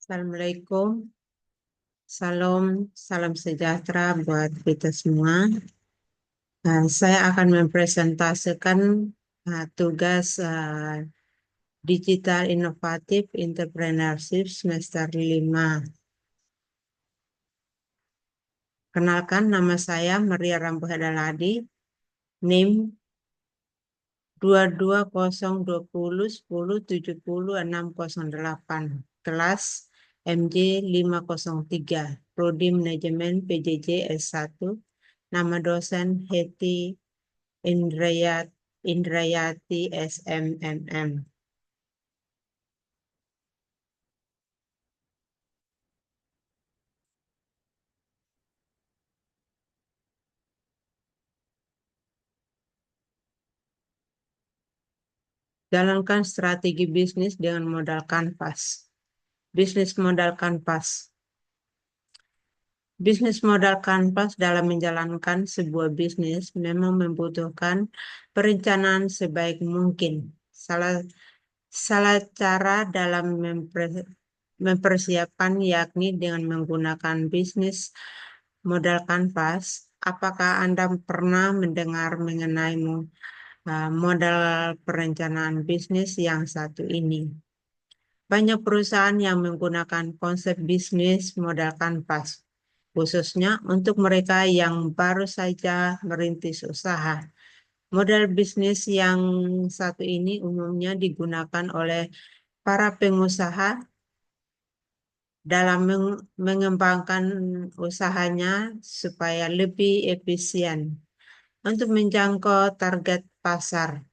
Assalamualaikum, salam sejahtera buat kita semua. Saya akan mempresentasikan tugas Digital Inovatif Entrepreneurship semester 5. Kenalkan, nama saya Maria Rambuhadaladi, NIM 2202010700608, kelas MJ 503, Prodi Manajemen PJJ S1, nama dosen Heti Indrayati SMMM. Jalankan strategi bisnis dengan modal kanvas. Bisnis modal kanvas. Bisnis modal kanvas dalam menjalankan sebuah bisnis memang membutuhkan perencanaan sebaik mungkin. Salah cara dalam mempersiapkan yakni dengan menggunakan bisnis modal kanvas. Apakah Anda pernah mendengar mengenai modal perencanaan bisnis yang satu ini? Banyak perusahaan yang menggunakan konsep bisnis modal kanvas, khususnya untuk mereka yang baru saja merintis usaha. Model bisnis yang satu ini umumnya digunakan oleh para pengusaha dalam mengembangkan usahanya supaya lebih efisien untuk menjangkau target pasar.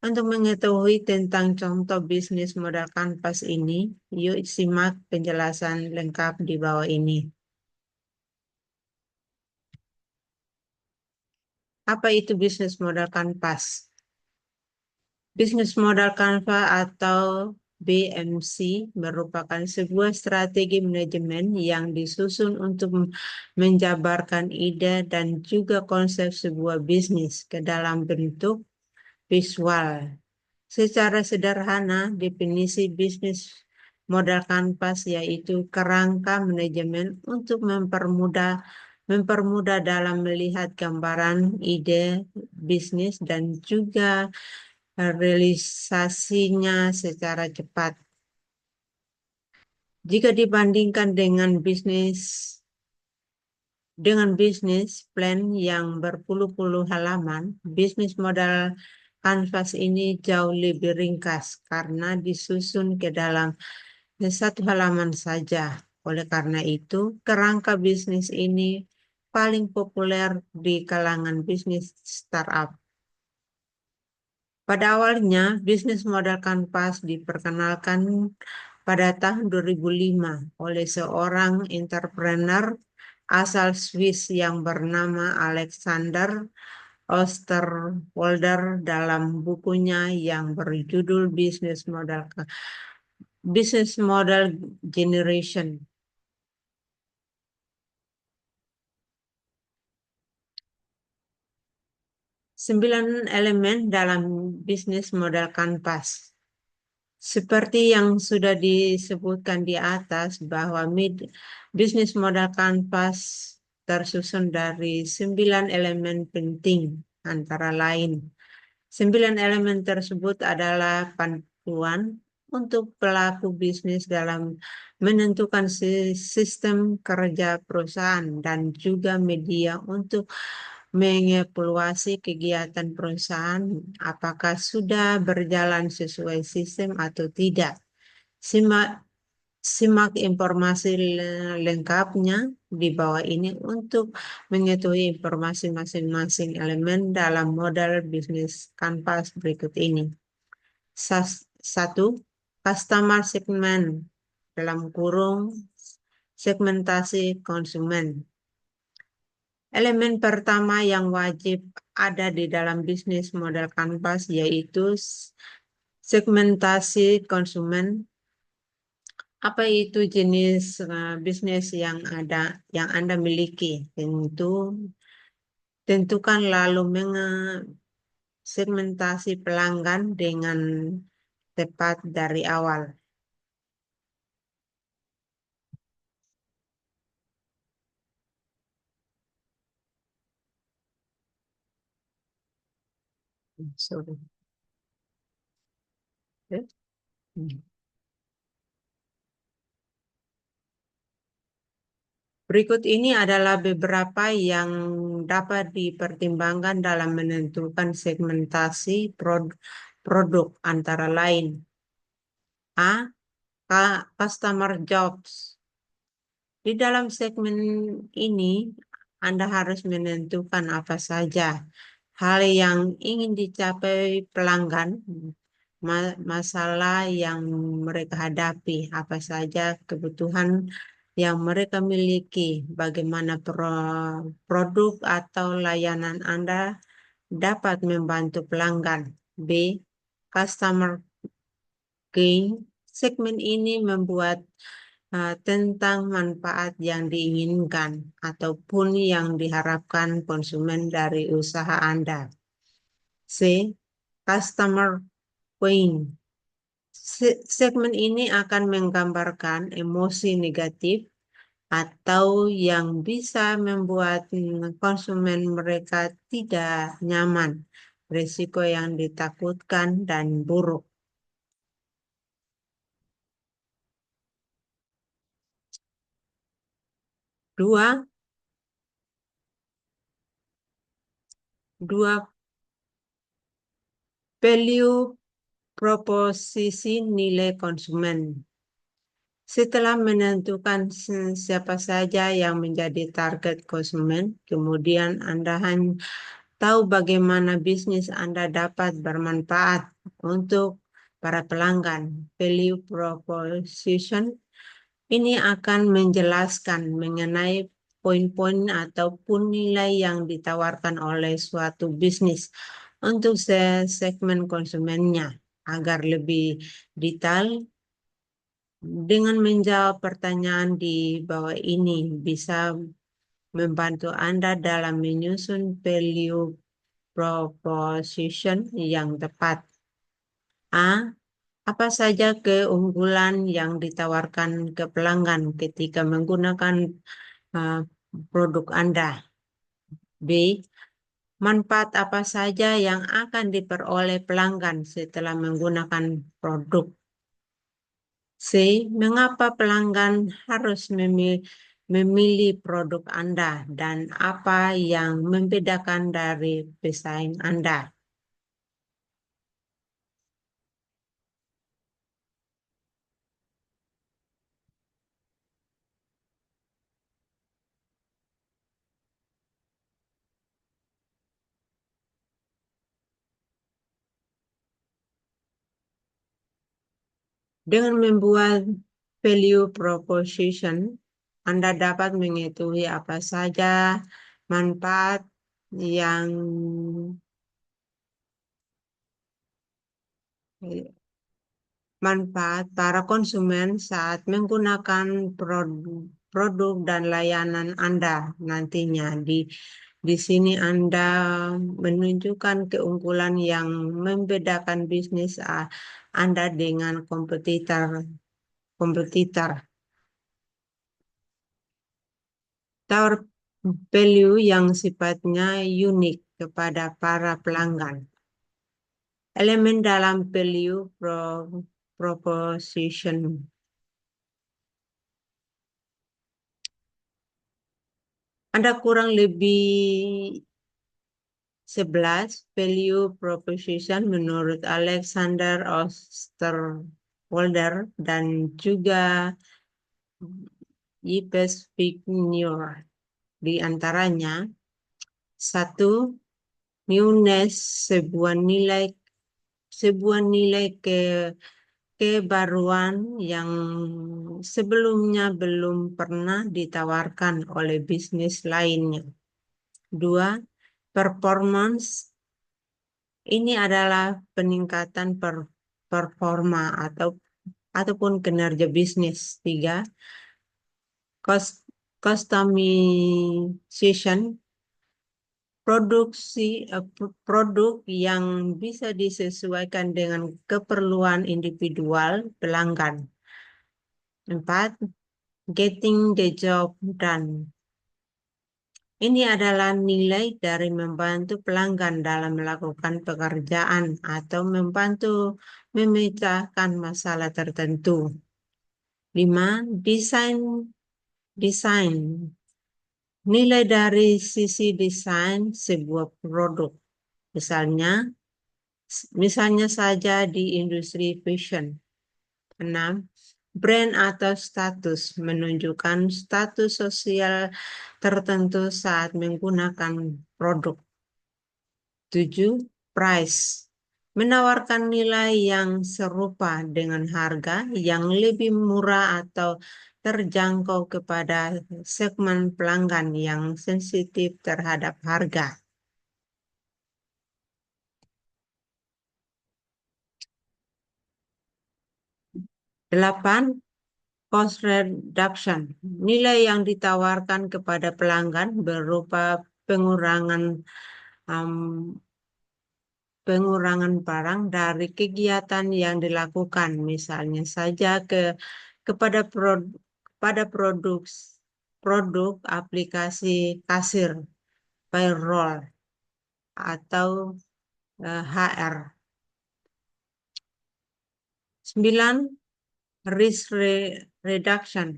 Untuk mengetahui tentang contoh bisnis modal kanvas ini, yuk simak penjelasan lengkap di bawah ini. Apa itu bisnis modal kanvas? Bisnis modal kanvas atau BMC merupakan sebuah strategi manajemen yang disusun untuk menjabarkan ide dan juga konsep sebuah bisnis ke dalam bentuk visual. Secara sederhana, definisi bisnis modal kanvas yaitu kerangka manajemen untuk mempermudah dalam melihat gambaran ide bisnis dan juga realisasinya secara cepat. Jika dibandingkan dengan bisnis plan yang berpuluh-puluh halaman, bisnis modal kanvas ini jauh lebih ringkas karena disusun ke dalam satu halaman saja. Oleh karena itu, kerangka bisnis ini paling populer di kalangan bisnis startup. Pada awalnya, bisnis modal kanvas diperkenalkan pada tahun 2005 oleh seorang entrepreneur asal Swiss yang bernama Alexander Osterwalder dalam bukunya yang berjudul Business Model Generation. 9 elemen dalam bisnis modal kanvas. Seperti yang sudah disebutkan di atas bahwa bisnis modal kanvas tersusun dari 9 elemen penting, antara lain 9 elemen tersebut adalah panduan untuk pelaku bisnis dalam menentukan sistem kerja perusahaan dan juga media untuk mengevaluasi kegiatan perusahaan apakah sudah berjalan sesuai sistem atau tidak. Simak informasi lengkapnya di bawah ini untuk mengetahui informasi masing-masing elemen dalam model bisnis kanvas berikut ini. 1. Customer segment dalam kurung segmentasi konsumen. Elemen pertama yang wajib ada di dalam bisnis model kanvas yaitu segmentasi konsumen. Apa itu jenis bisnis yang Anda miliki? Tentukan lalu segmentasi pelanggan dengan tepat dari awal. Sorry. Eh, hmm. Berikut ini adalah beberapa yang dapat dipertimbangkan dalam menentukan segmentasi produk antara lain. A. Customer jobs. Di dalam segmen ini, Anda harus menentukan apa saja hal yang ingin dicapai pelanggan, masalah yang mereka hadapi, apa saja kebutuhan yang mereka miliki, bagaimana produk atau layanan Anda dapat membantu pelanggan. B. Customer gain. Segmen ini membuat tentang manfaat yang diinginkan ataupun yang diharapkan konsumen dari usaha Anda. C. Customer pain. Segmen ini akan menggambarkan emosi negatif atau yang bisa membuat konsumen mereka tidak nyaman, risiko yang ditakutkan, dan buruk. Dua, dua value proposisi nilai konsumen. Setelah menentukan siapa saja yang menjadi target konsumen, kemudian Anda hanya tahu bagaimana bisnis Anda dapat bermanfaat untuk para pelanggan. Value proposition ini akan menjelaskan mengenai poin-poin ataupun nilai yang ditawarkan oleh suatu bisnis untuk segmen konsumennya. Agar lebih detail, dengan menjawab pertanyaan di bawah ini bisa membantu Anda dalam menyusun value proposition yang tepat. A. Apa saja keunggulan yang ditawarkan ke pelanggan ketika menggunakan uh, produk Anda? B. Manfaat apa saja yang akan diperoleh pelanggan setelah menggunakan produk? C. Mengapa pelanggan harus memilih produk Anda dan apa yang membedakan dari pesaing Anda? Dengan membuat value proposition, Anda dapat mengetahui apa saja manfaat yang manfaat para konsumen saat menggunakan produk dan layanan Anda nantinya. Di sini Anda menunjukkan keunggulan yang membedakan bisnis Anda dengan kompetitor. Tower value yang sifatnya unik kepada para pelanggan. Elemen dalam value proposition. Ada kurang lebih 11 value proposition menurut Alexander Osterwalder dan juga Yves Vignier. Di antaranya, satu, newness, sebuah nilai kebaruan yang sebelumnya belum pernah ditawarkan oleh bisnis lainnya. Dua, performance. Ini adalah peningkatan performa ataupun kinerja bisnis. Tiga, customization. Produk yang bisa disesuaikan dengan keperluan individual pelanggan. Empat, getting the job done. Ini adalah nilai dari membantu pelanggan dalam melakukan pekerjaan atau membantu memecahkan masalah tertentu. 5. Desain. Desain. Nilai dari sisi desain sebuah produk. Misalnya saja di industri fashion. 6. Brand atau status menunjukkan status sosial tertentu saat menggunakan produk. 7. Price menawarkan nilai yang serupa dengan harga yang lebih murah atau terjangkau kepada segmen pelanggan yang sensitif terhadap harga. 8. Cost reduction, nilai yang ditawarkan kepada pelanggan berupa pengurangan barang dari kegiatan yang dilakukan, misalnya saja kepada produk aplikasi kasir, payroll, atau HR. 9. Risk reduction.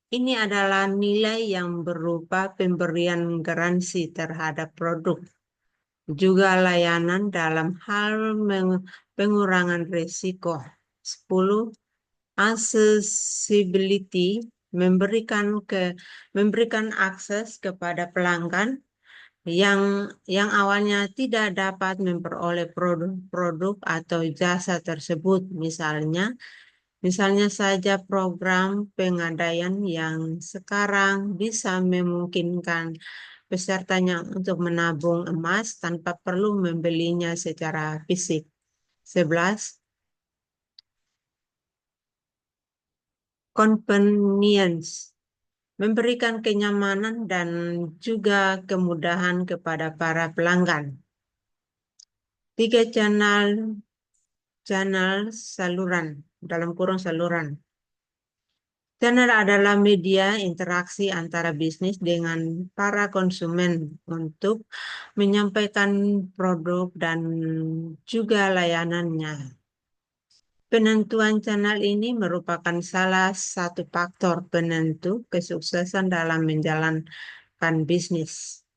Ini adalah nilai yang berupa pemberian garansi terhadap produk, juga layanan dalam hal pengurangan risiko. 10. Accessibility, memberikan akses kepada pelanggan yang awalnya tidak dapat memperoleh produk atau jasa tersebut. Misalnya saja program pegadaian yang sekarang bisa memungkinkan pesertanya untuk menabung emas tanpa perlu membelinya secara fisik. 11. Convenience, memberikan kenyamanan dan juga kemudahan kepada para pelanggan. 3. Channel saluran, dalam kurung saluran. Channel adalah media interaksi antara bisnis dengan para konsumen untuk menyampaikan produk dan juga layanannya. Penentuan channel ini merupakan salah satu faktor penentu kesuksesan dalam menjalankan bisnis.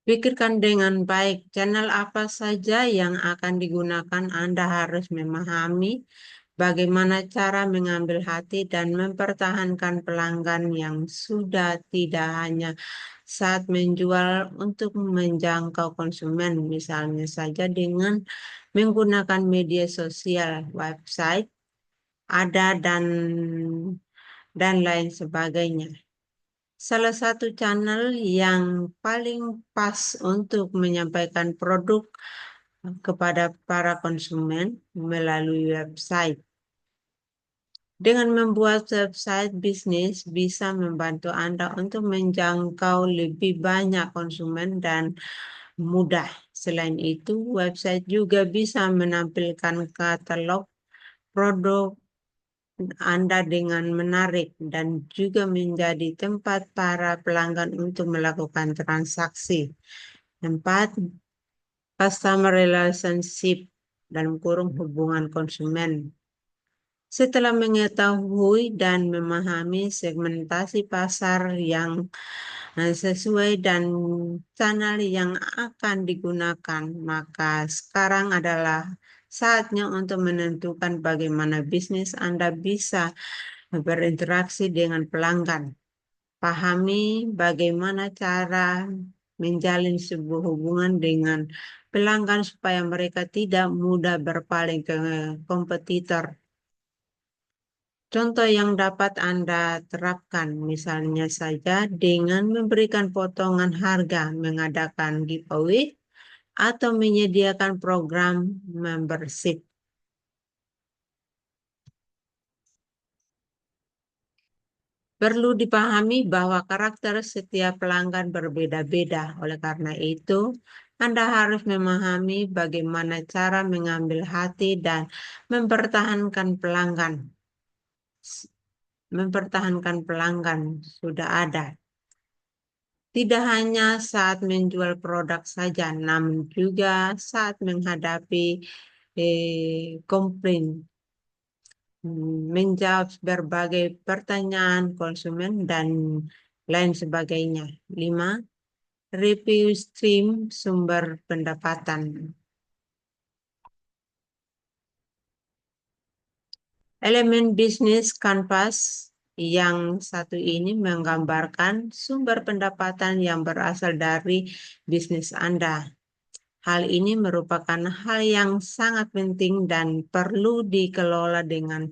Pikirkan dengan baik channel apa saja yang akan digunakan. Anda harus memahami bagaimana cara mengambil hati dan mempertahankan pelanggan yang sudah tidak hanya saat menjual untuk menjangkau konsumen, misalnya saja dengan menggunakan media sosial, website, ada dan lain sebagainya. Salah satu channel yang paling pas untuk menyampaikan produk kepada para konsumen melalui website. Dengan membuat website bisnis bisa membantu Anda untuk menjangkau lebih banyak konsumen dan mudah. Selain itu, website juga bisa menampilkan katalog produk Anda dengan menarik dan juga menjadi tempat para pelanggan untuk melakukan transaksi. 4. Customer relationship, dalam kurung hubungan konsumen. Setelah mengetahui dan memahami segmentasi pasar yang sesuai dan channel yang akan digunakan, maka sekarang adalah saatnya untuk menentukan bagaimana bisnis Anda bisa berinteraksi dengan pelanggan. Pahami bagaimana cara menjalin sebuah hubungan dengan pelanggan supaya mereka tidak mudah berpaling ke kompetitor. Contoh yang dapat Anda terapkan, misalnya saja dengan memberikan potongan harga, mengadakan giveaway, atau menyediakan program membership. Perlu dipahami bahwa karakter setiap pelanggan berbeda-beda. Oleh karena itu, Anda harus memahami bagaimana cara mengambil hati dan mempertahankan pelanggan. Mempertahankan pelanggan sudah ada. Tidak hanya saat menjual produk saja, namun juga saat menghadapi komplain, menjawab berbagai pertanyaan konsumen, dan lain sebagainya. 5. Review stream sumber pendapatan. Elemen bisnis kanvas yang satu ini menggambarkan sumber pendapatan yang berasal dari bisnis Anda. Hal ini merupakan hal yang sangat penting dan perlu dikelola dengan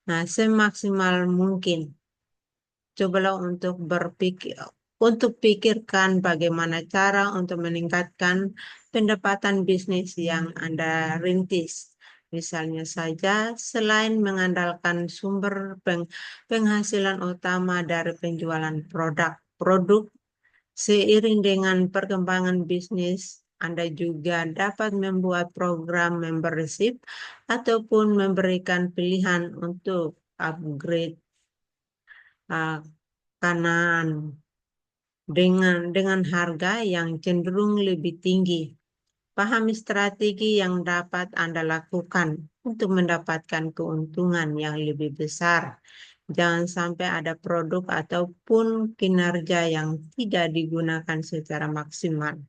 semaksimal mungkin. Cobalah untuk pikirkan bagaimana cara untuk meningkatkan pendapatan bisnis yang Anda rintis. Misalnya saja, selain mengandalkan sumber penghasilan utama dari penjualan produk, seiring dengan perkembangan bisnis, Anda juga dapat membuat program membership ataupun memberikan pilihan untuk upgrade kanan dengan harga yang cenderung lebih tinggi. Pahami strategi yang dapat Anda lakukan untuk mendapatkan keuntungan yang lebih besar. Jangan sampai ada produk ataupun kinerja yang tidak digunakan secara maksimal.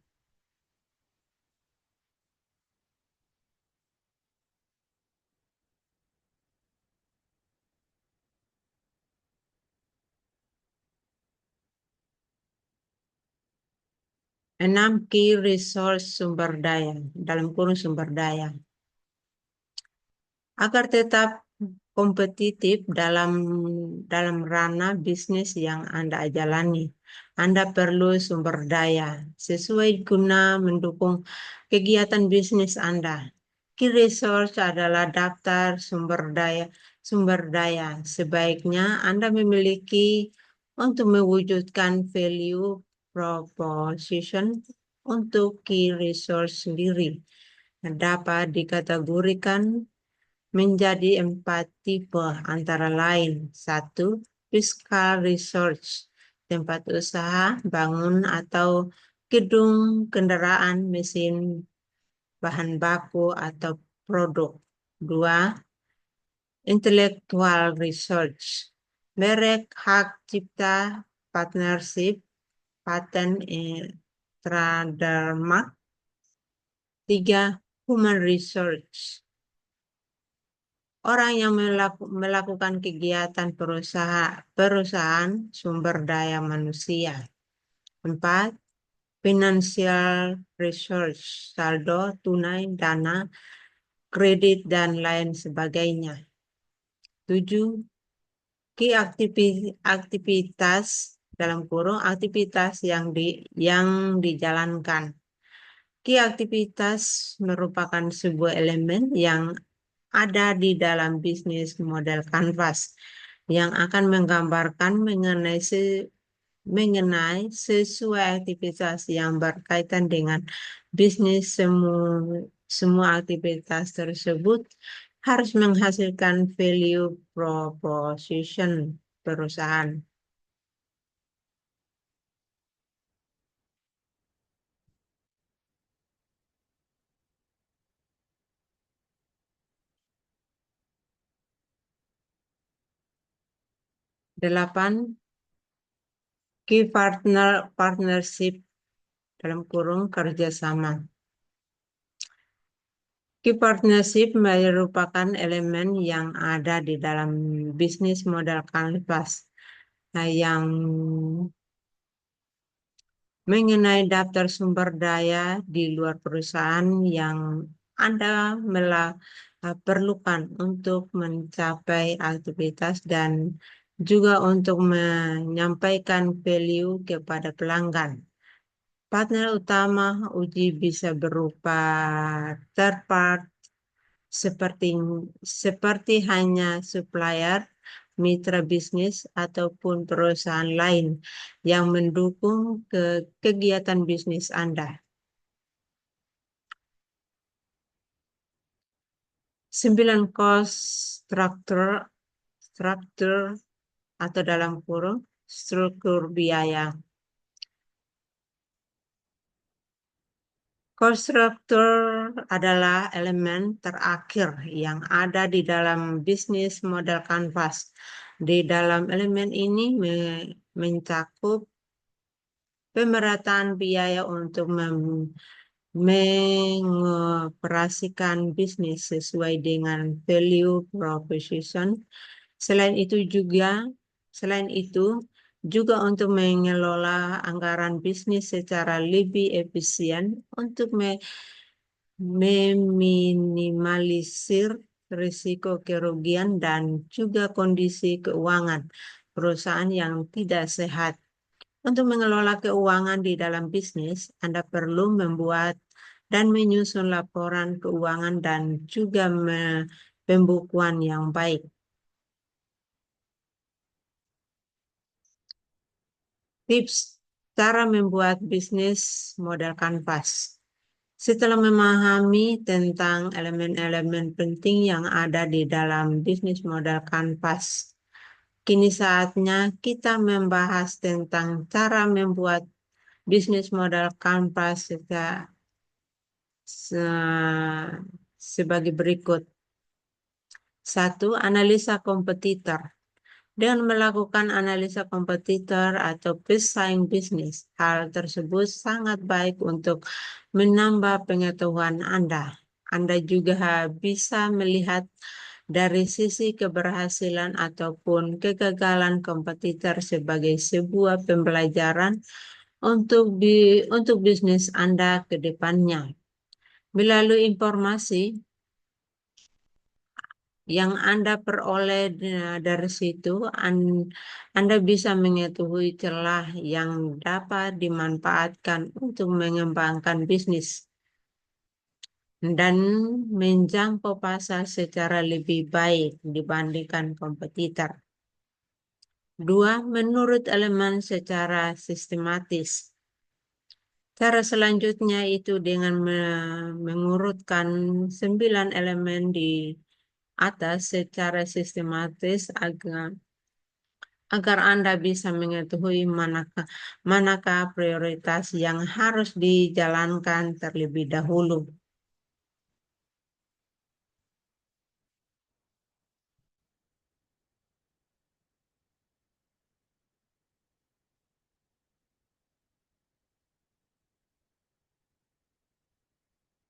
Enam, key resource sumber daya, dalam kurung sumber daya. Agar tetap kompetitif dalam ranah bisnis yang Anda jalani, Anda perlu sumber daya sesuai guna mendukung kegiatan bisnis Anda. Key resource adalah daftar sumber daya. Sebaiknya Anda memiliki untuk mewujudkan value proposition untuk key resource sendiri. Dapat dikategorikan menjadi 4 tipe antara lain. 1. Fiscal research, tempat usaha, bangun atau gedung, kendaraan, mesin, bahan baku, atau produk. 2. Intellectual research, merek, hak cipta, partnership, paten, trademark. 3. Human research, orang yang melakukan kegiatan perusahaan sumber daya manusia. 4. Financial research, saldo, tunai, dana, kredit, dan lain sebagainya. 7. Key aktivitas dalam kurung aktivitas yang dijalankan. Key aktivitas merupakan sebuah elemen yang ada di dalam bisnis model kanvas yang akan menggambarkan mengenai sesuai aktivitas yang berkaitan dengan bisnis. Semua aktivitas tersebut harus menghasilkan value proposition perusahaan. 8. Key partnership dalam kurung kerjasama. Key partnership merupakan elemen yang ada di dalam bisnis model kanvas yang mengenai daftar sumber daya di luar perusahaan yang Anda perlukan untuk mencapai aktivitas dan juga untuk menyampaikan value kepada pelanggan. Partner utama uji bisa berupa third part seperti hanya supplier mitra bisnis, ataupun perusahaan lain yang mendukung kegiatan bisnis Anda. 9 cost structure atau dalam kurung struktur biaya. Cost structure adalah elemen terakhir yang ada di dalam bisnis model kanvas. Di dalam elemen ini mencakup pemerataan biaya untuk mengoperasikan bisnis sesuai dengan value proposition. Selain itu juga untuk mengelola anggaran bisnis secara lebih efisien untuk meminimalisir risiko kerugian dan juga kondisi keuangan perusahaan yang tidak sehat. Untuk mengelola keuangan di dalam bisnis, Anda perlu membuat dan menyusun laporan keuangan dan juga pembukuan yang baik. Tips cara membuat bisnis model kanvas. Setelah memahami tentang elemen-elemen penting yang ada di dalam bisnis model kanvas, kini saatnya kita membahas tentang cara membuat bisnis model kanvas sebagai berikut. 1. Analisa kompetitor. Dengan melakukan analisa kompetitor atau pesaing bisnis, hal tersebut sangat baik untuk menambah pengetahuan Anda. Anda juga bisa melihat dari sisi keberhasilan ataupun kegagalan kompetitor sebagai sebuah pembelajaran untuk bisnis Anda ke depannya. Melalui informasi yang Anda peroleh dari situ, Anda bisa mengetahui celah yang dapat dimanfaatkan untuk mengembangkan bisnis dan menjangkau pasar secara lebih baik dibandingkan kompetitor. 2. Menurut elemen secara sistematis. Cara selanjutnya itu dengan mengurutkan 9 elemen di atas secara sistematis agar Anda bisa mengetahui manakah prioritas yang harus dijalankan terlebih dahulu.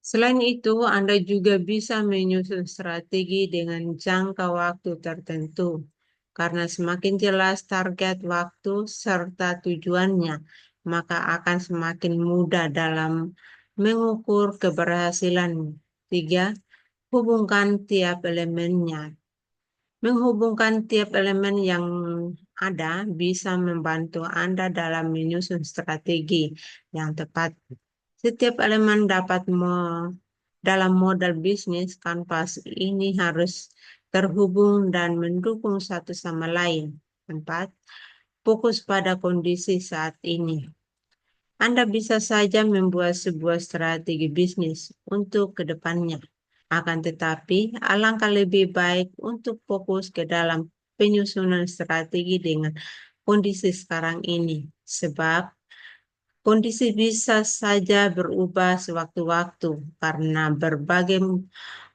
Selain itu, Anda juga bisa menyusun strategi dengan jangka waktu tertentu. Karena semakin jelas target waktu serta tujuannya, maka akan semakin mudah dalam mengukur keberhasilan. 3. Hubungkan tiap elemennya. Menghubungkan tiap elemen yang ada bisa membantu Anda dalam menyusun strategi yang tepat. Setiap elemen dalam model bisnis kanvas ini harus terhubung dan mendukung satu sama lain. 4. Fokus pada kondisi saat ini. Anda bisa saja membuat sebuah strategi bisnis untuk kedepannya. Akan tetapi, alangkah lebih baik untuk fokus ke dalam penyusunan strategi dengan kondisi sekarang ini. Sebab kondisi bisa saja berubah sewaktu-waktu karena berbagai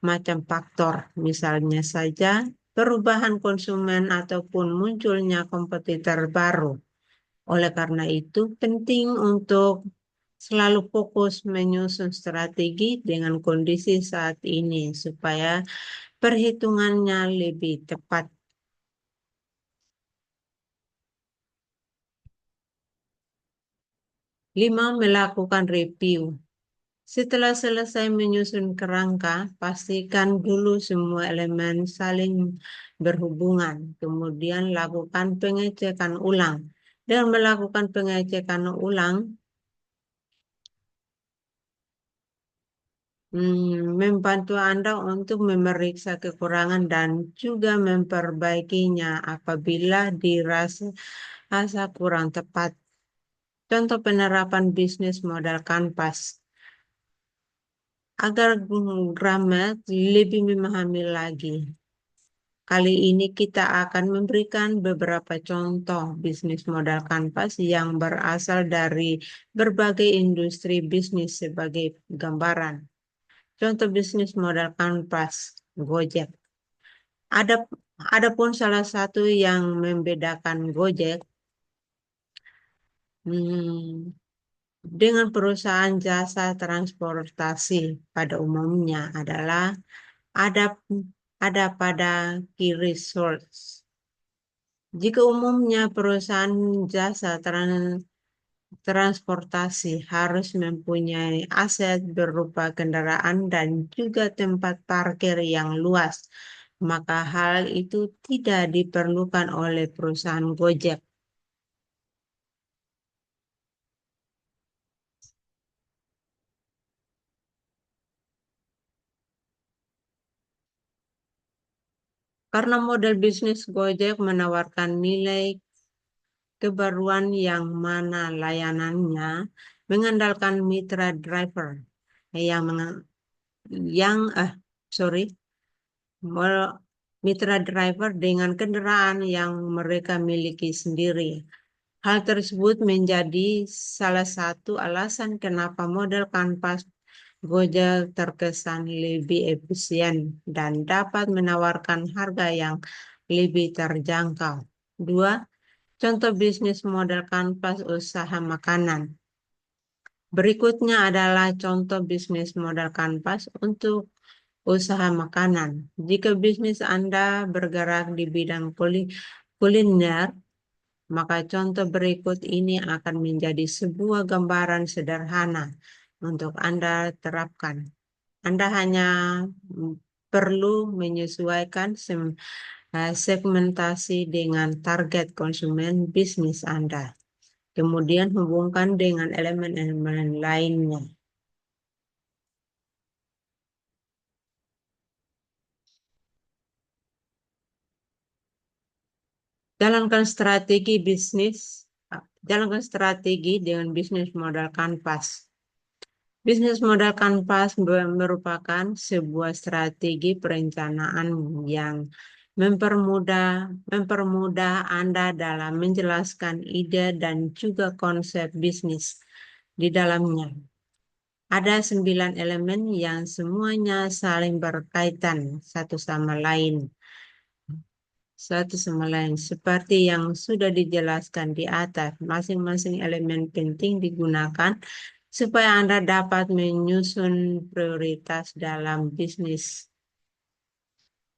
macam faktor, misalnya saja perubahan konsumen ataupun munculnya kompetitor baru. Oleh karena itu, penting untuk selalu fokus menyusun strategi dengan kondisi saat ini supaya perhitungannya lebih tepat. 5. Melakukan review. Setelah selesai menyusun kerangka, pastikan dulu semua elemen saling berhubungan. Kemudian lakukan pengecekan ulang. Dengan melakukan pengecekan ulang, membantu Anda untuk memeriksa kekurangan dan juga memperbaikinya apabila dirasa kurang tepat. Contoh penerapan bisnis modal kanvas. Agar Gramet lebih memahami lagi. Kali ini kita akan memberikan beberapa contoh bisnis modal kanvas yang berasal dari berbagai industri bisnis sebagai gambaran. Contoh bisnis modal kanvas Gojek. Ada Adapun salah satu yang membedakan Gojek hmm, dengan perusahaan jasa transportasi pada umumnya adalah ada ada pada key resource. Jika umumnya perusahaan jasa transportasi harus mempunyai aset berupa kendaraan dan juga tempat parkir yang luas, maka hal itu tidak diperlukan oleh perusahaan Gojek. Karena model bisnis Gojek menawarkan nilai kebaruan yang mana layanannya mengandalkan mitra driver yang meng- yang sorry mitra driver dengan kendaraan yang mereka miliki sendiri. Hal tersebut menjadi salah satu alasan kenapa model kanvas Gojek terkesan lebih efisien dan dapat menawarkan harga yang lebih terjangkau. Dua, contoh bisnis model kanvas usaha makanan. Berikutnya adalah contoh bisnis model kanvas untuk usaha makanan. Jika bisnis Anda bergerak di bidang kuliner, maka contoh berikut ini akan menjadi sebuah gambaran sederhana untuk Anda terapkan. Anda hanya perlu menyesuaikan segmentasi dengan target konsumen bisnis Anda. Kemudian hubungkan dengan elemen-elemen lainnya. Jalankan strategi bisnis, jalankan strategi dengan bisnis modal kanvas. Bisnis modal kanvas merupakan sebuah strategi perencanaan yang mempermudah Anda dalam menjelaskan ide dan juga konsep bisnis di dalamnya. Ada 9 elemen yang semuanya saling berkaitan satu sama lain. Seperti yang sudah dijelaskan di atas, masing-masing elemen penting digunakan supaya Anda dapat menyusun prioritas dalam bisnis.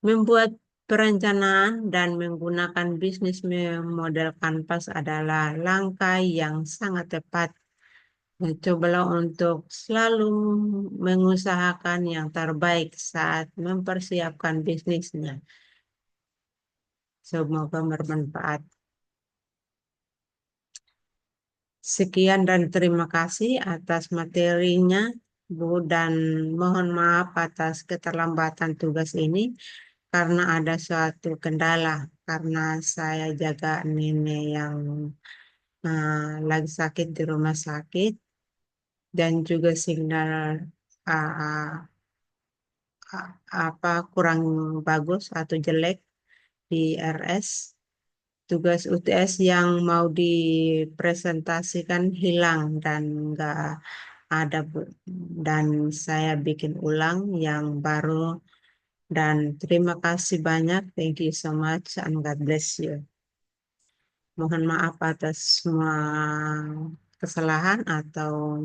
Membuat perencanaan dan menggunakan bisnis model kanvas adalah langkah yang sangat tepat. Cobalah untuk selalu mengusahakan yang terbaik saat mempersiapkan bisnisnya. Semoga bermanfaat. Sekian dan terima kasih atas materinya, Bu, dan mohon maaf atas keterlambatan tugas ini karena ada suatu kendala karena saya jaga nenek yang lagi sakit di rumah sakit dan juga signal uh, kurang bagus atau jelek di RS. Tugas UTS yang mau dipresentasikan hilang dan nggak ada, Bu. Dan saya bikin ulang yang baru dan terima kasih banyak. Thank you so much and God bless you. Mohon maaf atas semua kesalahan atau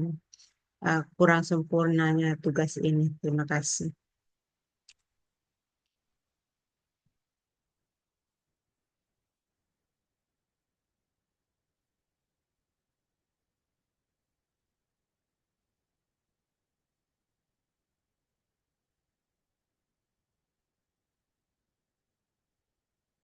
kurang sempurnanya tugas ini. Terima kasih.